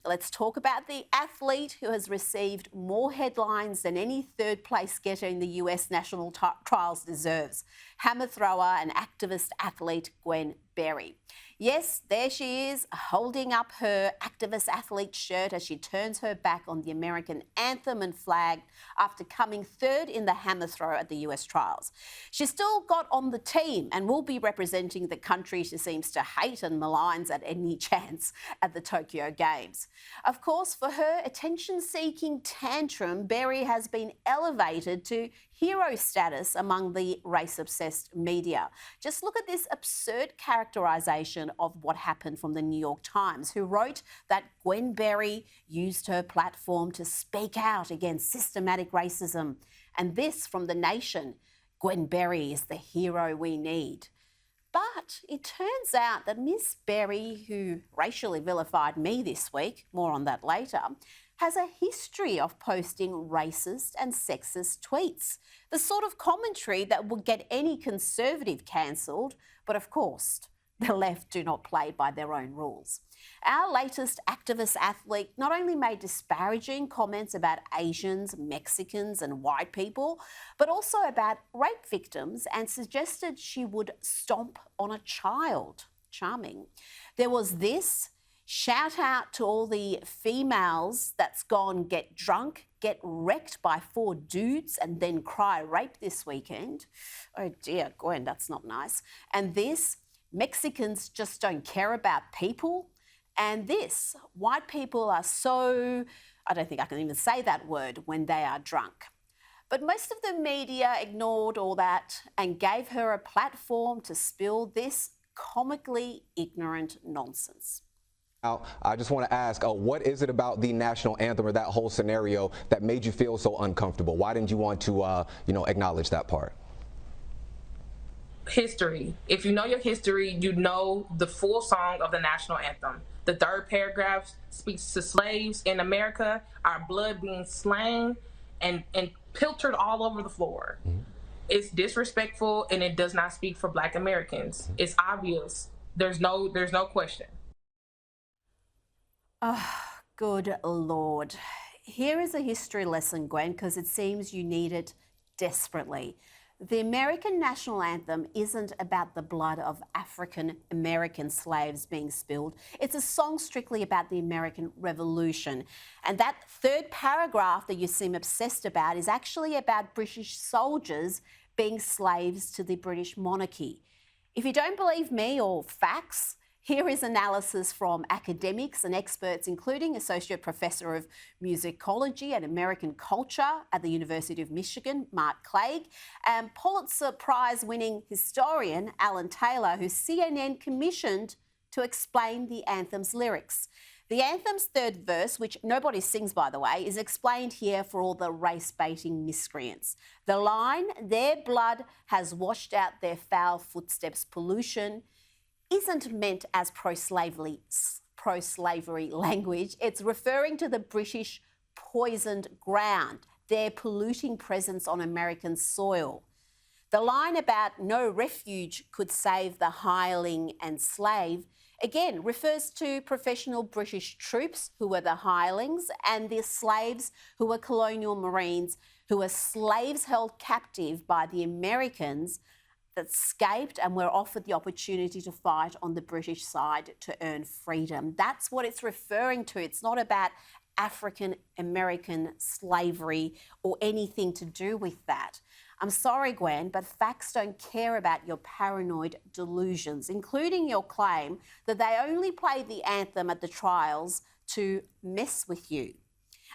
Let's talk about the athlete who has received more headlines than any third place getter in the US national trials deserves. Hammer thrower and activist athlete Gwen Berry. Yes, there she is, holding up her activist athlete shirt as she turns her back on the American anthem and flag after coming third in the hammer throw at the US trials. She still got on the team and will be representing the country she seems to hate and maligns at any chance at the Tokyo Games. Of course, for her attention-seeking tantrum, Berry has been elevated to hero status among the race-obsessed media. Just look at this absurd characterisation of what happened from the New York Times, who wrote that Gwen Berry used her platform to speak out against systematic racism. And this from The Nation: Gwen Berry is the hero we need. But it turns out that Miss Berry, who racially vilified me this week, more on that later, has a history of posting racist and sexist tweets, the sort of commentary that would get any conservative cancelled, but of course, the left do not play by their own rules. Our latest activist athlete not only made disparaging comments about Asians, Mexicans and white people, but also about rape victims, and suggested she would stomp on a child. Charming. There was this: shout out to all the females that's gone get drunk, get wrecked by 4 dudes and then cry rape this weekend. Oh dear, Gwen, that's not nice. And this: Mexicans just don't care about people. And this: white people are so, I don't think I can even say that word, when they are drunk. But most of the media ignored all that and gave her a platform to spill this comically ignorant nonsense. Now, I just want to ask, what is it about the national anthem or that whole scenario that made you feel so uncomfortable? Why didn't you want to, acknowledge that part? History. If you know your history, you know the full song of the national anthem. The third paragraph speaks to slaves in America, our blood being slain and pilfered all over the floor. Mm-hmm. It's disrespectful, and it does not speak for Black Americans. Mm-hmm. It's obvious. There's no question. Oh, good Lord. Here is a history lesson, Gwen, because it seems you need it desperately. The American national anthem isn't about the blood of African American slaves being spilled. It's a song strictly about the American Revolution. And that third paragraph that you seem obsessed about is actually about British soldiers being slaves to the British monarchy. If you don't believe me or facts, here is analysis from academics and experts, including Associate Professor of Musicology and American Culture at the University of Michigan, Mark Clegg, and Pulitzer Prize-winning historian Alan Taylor, who CNN commissioned to explain the anthem's lyrics. The anthem's third verse, which nobody sings, by the way, is explained here for all the race-baiting miscreants. The line, "Their blood has washed out their foul footsteps' pollution," isn't meant as pro-slavery language. It's referring to the British poisoned ground, their polluting presence on American soil. The line about no refuge could save the hireling and slave, again, refers to professional British troops who were the hirelings and the slaves who were colonial marines, who were slaves held captive by the Americans that escaped and were offered the opportunity to fight on the British side to earn freedom. That's what it's referring to. It's not about African American slavery or anything to do with that. I'm sorry, Gwen, but facts don't care about your paranoid delusions, including your claim that they only played the anthem at the trials to mess with you.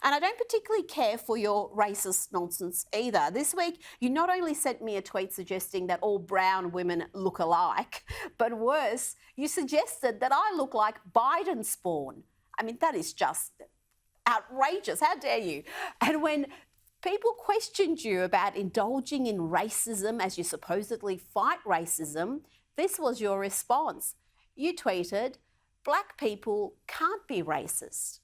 And I don't particularly care for your racist nonsense either. This week, you not only sent me a tweet suggesting that all brown women look alike, but worse, you suggested that I look like Biden spawn. I mean, that is just outrageous. How dare you? And when people questioned you about indulging in racism as you supposedly fight racism, this was your response. You tweeted, "Black people can't be racist."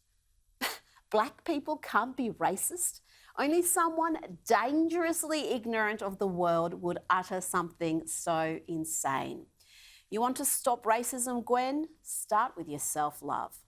Black people can't be racist? Only someone dangerously ignorant of the world would utter something so insane. You want to stop racism, Gwen? Start with your self-love.